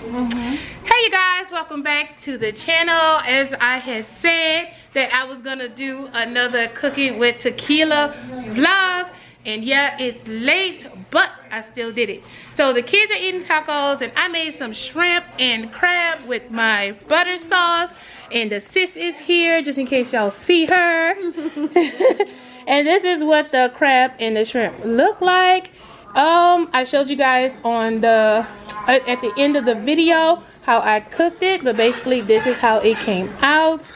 Hey you guys, welcome back to the channel. As I had said that I was gonna do another cooking with tequila vlog, and yeah, it's late, but I still did it. So the kids are eating tacos, and I made some shrimp and crab with my butter sauce, and the sis is here just in case y'all see her. And this is what the crab and the shrimp look like. I showed you guys on the at the end of the video how I cooked it, but basically this is how it came out.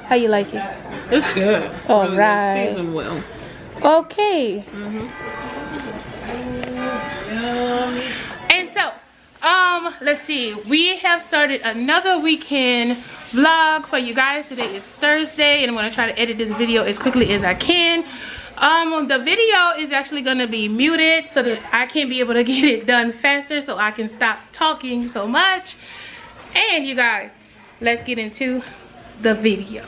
How you like it? It's good. All really right. Good. Seasoned well. Okay. And so, let's see. We have started another weekend vlog for you guys. Today is Thursday, and I'm gonna try to edit this video as quickly as I can. The video is actually gonna be muted so that I can be able to get it done faster, so I can stop talking so much. And you guys, let's get into the video.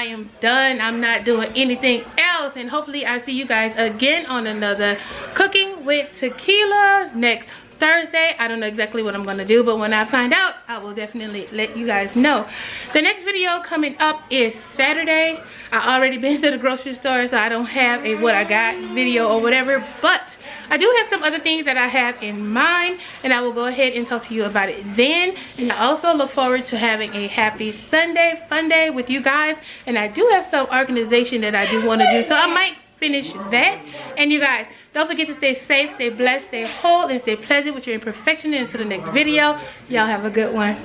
I am done. I'm not doing anything else, and hopefully I see you guys again on another Cooking with Tequila next Thursday. I don't know exactly what I'm gonna do, but when I find out, I will definitely let you guys know. The next video coming up is Saturday. I already been to the grocery store, so I don't have a what I got video or whatever, but I do have some other things that I have in mind, and I will go ahead and talk to you about it then. And I also look forward to having a happy Sunday fun day with you guys, and I do have some organization that I do want to do, so I might finish that. And you guys, don't forget to stay safe, stay blessed, stay whole, and stay pleasant with your imperfection. And until the next video, y'all have a good one.